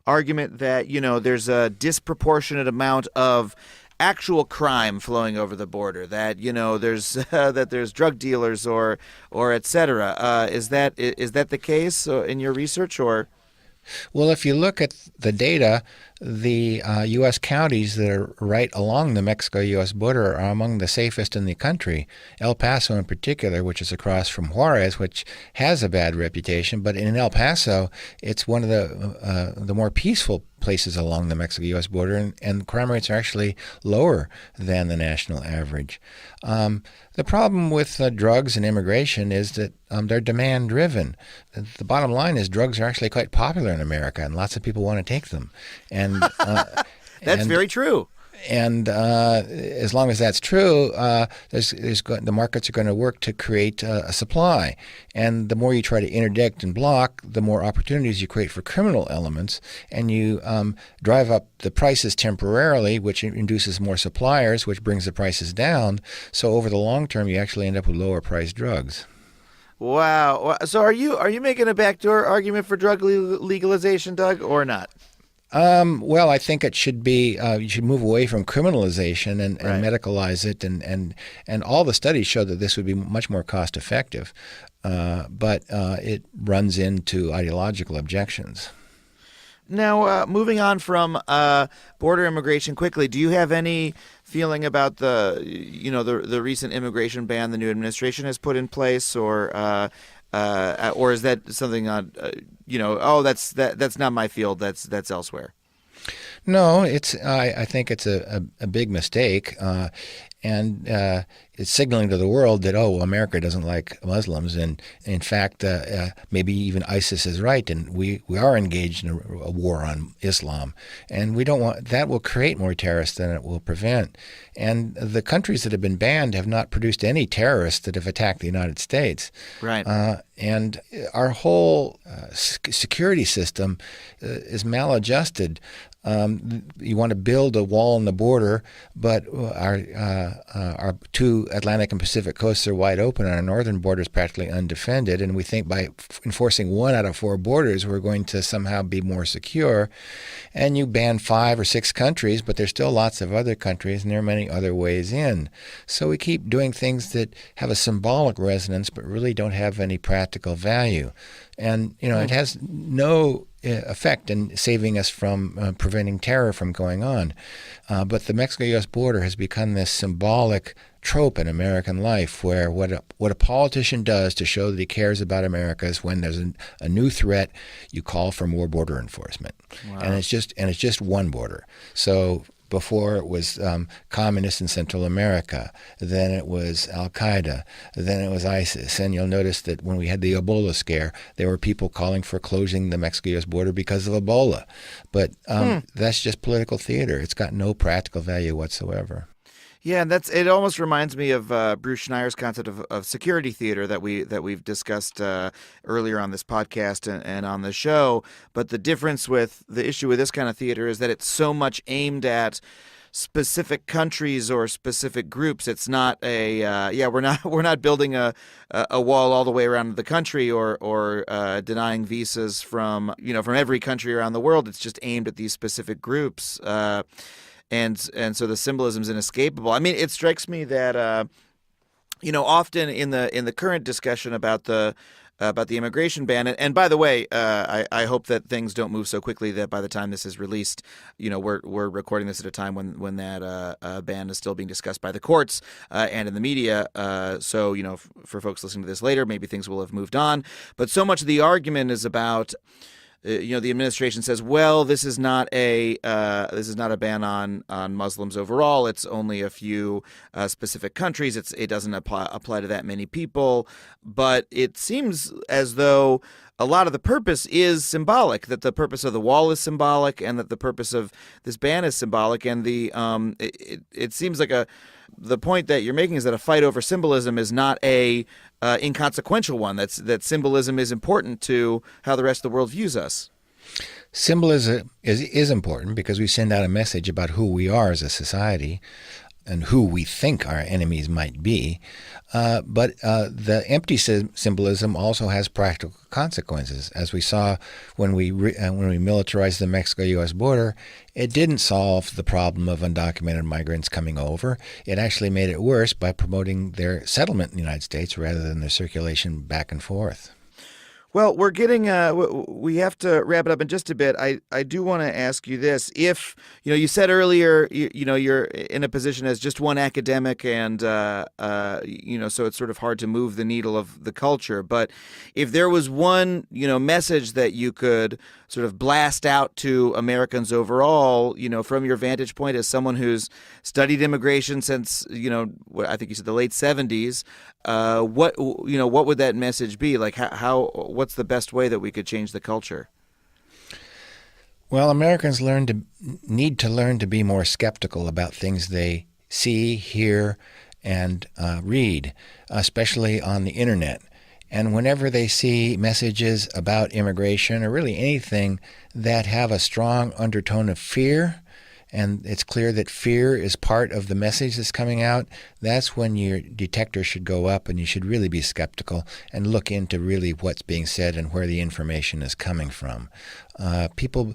argument that there's a disproportionate amount of actual crime flowing over the border? That there's drug dealers or et cetera. Is that the case in your research or? Well, if you look at the data, the U.S. counties that are right along the Mexico-U.S. border are among the safest in the country. El Paso in particular, which is across from Juarez, which has a bad reputation, but in El Paso, it's one of the more peaceful places along the Mexico-U.S. border, and crime rates are actually lower than the national average. The problem with drugs and immigration is that they're demand-driven. The bottom line is drugs are actually quite popular in America, and lots of people want to take them. And that's very true. And as long as that's true, the markets are going to work to create a supply. And the more you try to interdict and block, the more opportunities you create for criminal elements. And you drive up the prices temporarily, which induces more suppliers, which brings the prices down. So over the long term, you actually end up with lower priced drugs. Wow. So are you making a backdoor argument for drug legalization, Doug, or not? Well, I think it should be, you should move away from criminalization and medicalize it, and all the studies show that this would be much more cost effective, but it runs into ideological objections. Now, moving on from border immigration quickly, do you have any feeling about the recent immigration ban the new administration has put in place, or is that something on that's not my field, that's elsewhere? No, I think it's a big mistake, and it's signaling to the world that America doesn't like Muslims, and in fact maybe even ISIS is right, and we are engaged in a war on Islam, and we don't want that. Will create more terrorists than it will prevent. And the countries that have been banned have not produced any terrorists that have attacked the United States. Right. And our whole security system is maladjusted. You want to build a wall on the border, but our two Atlantic and Pacific coasts are wide open, and our northern border is practically undefended. And we think by enforcing 1 out of 4 borders, we're going to somehow be more secure. And you ban 5 or 6 countries, but there's still lots of other countries, and there are many other ways in. So we keep doing things that have a symbolic resonance, but really don't have any practical value. And it has no effect in saving us from preventing terror from going on. But the Mexico-U.S. border has become this symbolic trope in American life, where what a politician does to show that he cares about America is when there's a new threat, you call for more border enforcement. Wow. And it's just one border. So before it was communists in Central America, then it was Al-Qaeda, then it was ISIS. And you'll notice that when we had the Ebola scare, there were people calling for closing the Mexico-U.S. border because of Ebola. But that's just political theater. It's got no practical value whatsoever. Yeah, and it almost reminds me of Bruce Schneier's concept of security theater that we've discussed earlier on this podcast and on the show. But the difference with the issue with this kind of theater is that it's so much aimed at specific countries or specific groups. It's not we're not building a wall all the way around the country or denying visas from every country around the world. It's just aimed at these specific groups. And so the symbolism is inescapable. I mean, it strikes me that often in the current discussion about the immigration ban, and by the way, I hope that things don't move so quickly that by the time this is released, we're recording this at a time when that ban is still being discussed by the courts and in the media. So for folks listening to this later, maybe things will have moved on. But so much of the argument is about. The administration says, well, this is not a ban on Muslims overall. It's only a few specific countries. It doesn't apply to that many people. But it seems as though a lot of the purpose is symbolic. That the purpose of the wall is symbolic, and that the purpose of this ban is symbolic. And it seems like the point that you're making is that a fight over symbolism is not a inconsequential one. That symbolism is important to how the rest of the world views us. Symbolism is important because we send out a message about who we are as a society and who we think our enemies might be. But the empty symbolism also has practical consequences. As we saw when we militarized the Mexico-U.S. border, it didn't solve the problem of undocumented migrants coming over. It actually made it worse by promoting their settlement in the United States rather than their circulation back and forth. Well, we're getting we have to wrap it up in just a bit. I do want to ask you this. If, you said earlier, you're in a position as just one academic and, so it's sort of hard to move the needle of the culture. But if there was one, message that you could sort of blast out to Americans overall, from your vantage point as someone who's studied immigration since, I think you said the late 70s, what would that message be? Like what's the best way that we could change the culture? Well, Americans need to learn to be more skeptical about things they see, hear, and read, especially on the internet. And whenever they see messages about immigration or really anything that have a strong undertone of fear, and it's clear that fear is part of the message that's coming out, that's when your detector should go up and you should really be skeptical and look into really what's being said and where the information is coming from. People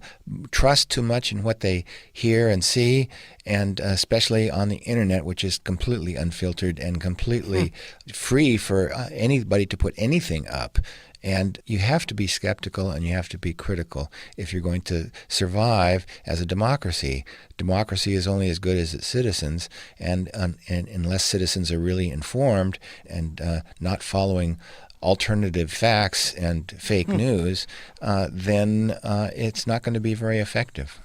trust too much in what they hear and see, and especially on the internet, which is completely unfiltered and completely free for anybody to put anything up. And you have to be skeptical and you have to be critical if you're going to survive as a democracy. Democracy is only as good as its citizens, and unless citizens are really informed and not following alternative facts and fake news, then it's not going to be very effective.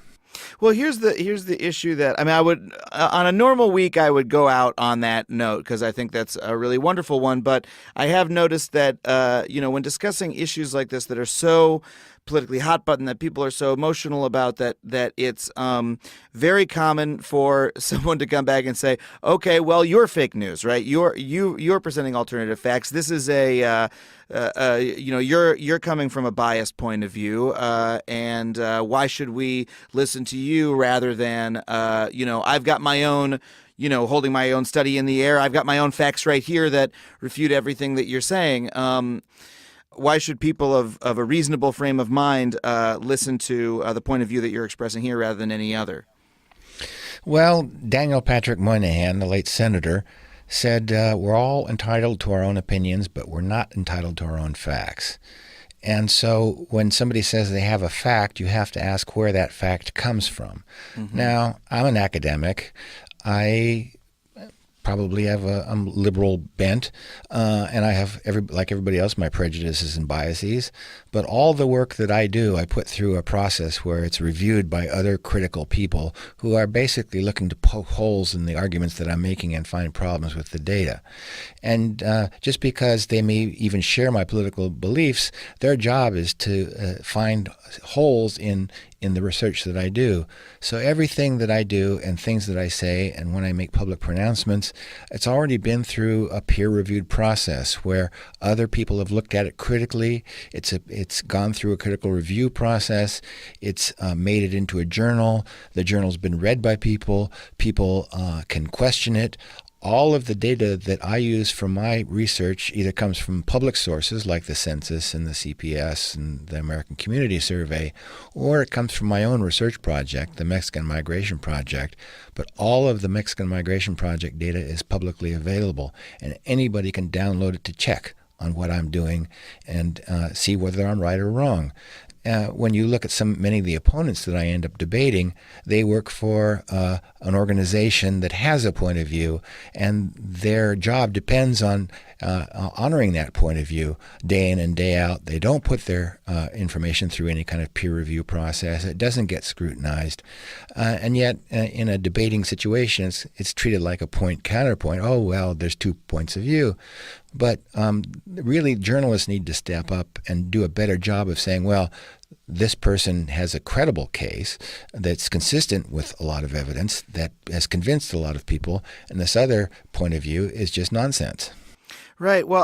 Well, here's the issue that I would on a normal week I would go out on that note because I think that's a really wonderful one. But I have noticed that when discussing issues like this that are so politically hot button that people are so emotional about that it's very common for someone to come back and say, okay, well, you're fake news, right? You're presenting alternative facts. This is you're coming from a biased point of view, and why should we listen to you rather than I've got my own holding my own study in the air. I've got my own facts right here that refute everything that you're saying. Why should people of a reasonable frame of mind listen to the point of view that you're expressing here rather than any other? Well, Daniel Patrick Moynihan, the late senator, said we're all entitled to our own opinions, but we're not entitled to our own facts. And so when somebody says they have a fact, you have to ask where that fact comes from. Mm-hmm. Now, I'm an academic. I probably have a liberal bent, and I have, like everybody else, my prejudices and biases. But all the work that I do, I put through a process where it's reviewed by other critical people who are basically looking to poke holes in the arguments that I'm making and find problems with the data. And just because they may even share my political beliefs, their job is to find holes in in the research that I do. So everything that I do and things that I say and when I make public pronouncements, it's already been through a peer-reviewed process where other people have looked at it critically. It's gone through a critical review process. It's made it into a journal. The journal's been read by people. People can question it. All of the data that I use for my research either comes from public sources like the census and the CPS and the American Community Survey, or it comes from my own research project, the Mexican Migration Project. But all of the Mexican Migration Project data is publicly available, and anybody can download it to check on what I'm doing and see whether I'm right or wrong. When you look at many of the opponents that I end up debating, they work for an organization that has a point of view, and their job depends on honoring that point of view day in and day out. They don't put their information through any kind of peer review process. It doesn't get scrutinized. And yet, in a debating situation, it's treated like a point-counterpoint. Oh, well, there's 2 points of view. But really, journalists need to step up and do a better job of saying, well, this person has a credible case that's consistent with a lot of evidence that has convinced a lot of people, and this other point of view is just nonsense. Right. Well,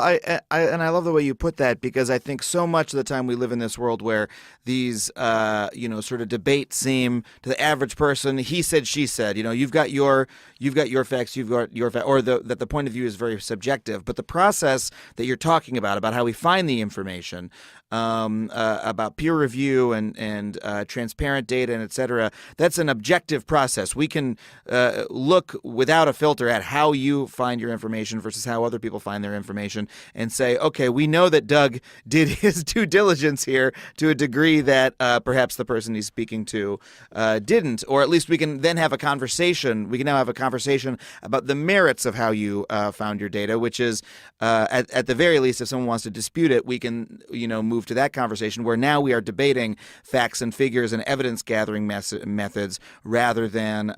I love the way you put that, because I think so much of the time we live in this world where these, sort of debates seem to the average person, he said, she said. You've got your facts, you've got your facts, or that the point of view is very subjective. But the process that you're talking about how we find the information, about peer review and transparent data and et cetera, that's an objective process. We can look without a filter at how you find your information versus how other people find their information and say, okay, we know that Doug did his due diligence here to a degree that perhaps the person he's speaking to didn't, or at least we can then have a conversation. We can now have a conversation about the merits of how you found your data, which is at the very least, if someone wants to dispute it, we can, move to that conversation where now we are debating facts and figures and evidence gathering methods rather than,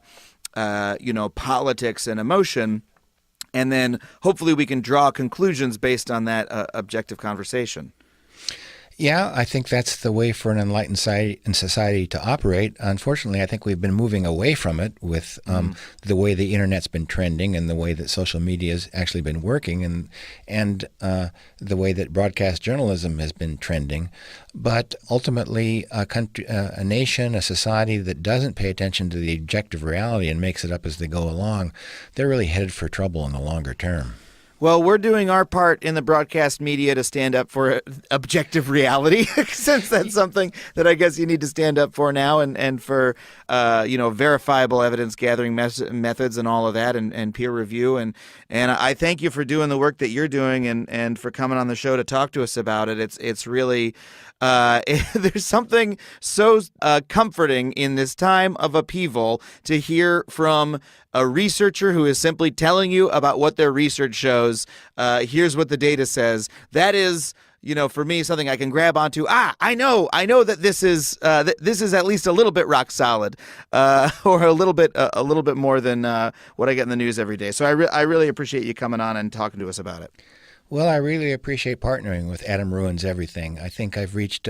politics and emotion. And then hopefully we can draw conclusions based on that objective conversation. Yeah, I think that's the way for an enlightened society to operate. Unfortunately, I think we've been moving away from it with the way the internet's been trending and the way that social media has actually been working and the way that broadcast journalism has been trending. But ultimately, a nation, a society that doesn't pay attention to the objective reality and makes it up as they go along, they're really headed for trouble in the longer term. Well, we're doing our part in the broadcast media to stand up for objective reality, since that's something that I guess you need to stand up for now, and for verifiable evidence gathering methods and all of that, and peer review. And I thank you for doing the work that you're doing and for coming on the show to talk to us about it. It's really there's something so comforting in this time of upheaval to hear from a researcher who is simply telling you about what their research shows. Here's what the data says. That is, for me, something I can grab onto. I know that this is at least a little bit rock solid, or a little bit more than what I get in the news every day. So I really appreciate you coming on and talking to us about it. Well, I really appreciate partnering with Adam Ruins Everything. I think I've reached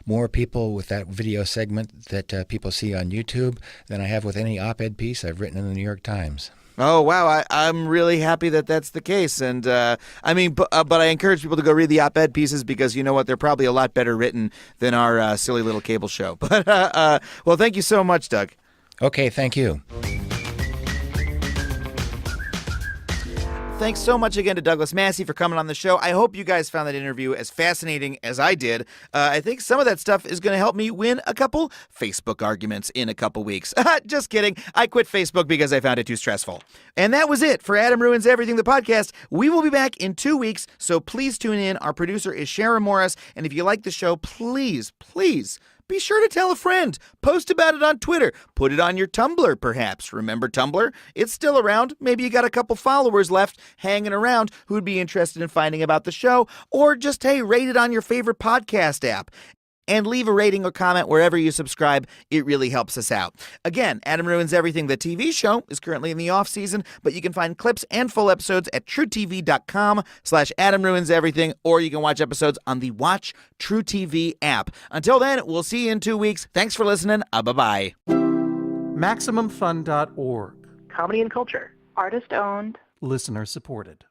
more people with that video segment that people see on YouTube than I have with any op-ed piece I've written in the New York Times. Oh, wow. I'm really happy that that's the case. And but I encourage people to go read the op-ed pieces, because you know what? They're probably a lot better written than our silly little cable show. But well, thank you so much, Doug. Okay, thank you. Thanks so much again to Douglas Massey for coming on the show. I hope you guys found that interview as fascinating as I did. I think some of that stuff is going to help me win a couple Facebook arguments in a couple weeks. Just kidding. I quit Facebook because I found it too stressful. And that was it for Adam Ruins Everything, the podcast. We will be back in 2 weeks, so please tune in. Our producer is Sharon Morris, and if you like the show, please be sure to tell a friend. Post about it on Twitter. Put it on your Tumblr, perhaps. Remember Tumblr? It's still around. Maybe you got a couple followers left hanging around who'd be interested in finding about the show. Or just, hey, rate it on your favorite podcast app. and leave a rating or comment wherever you subscribe. It really helps us out. Again, Adam Ruins Everything, the TV show, is currently in the off season, but you can find clips and full episodes at truetv.com/AdamRuinsEverything, or you can watch episodes on the Watch True TV app. Until then, we'll see you in 2 weeks. Thanks for listening. Bye-bye. MaximumFun.org. Comedy and culture. Artist owned. Listener supported.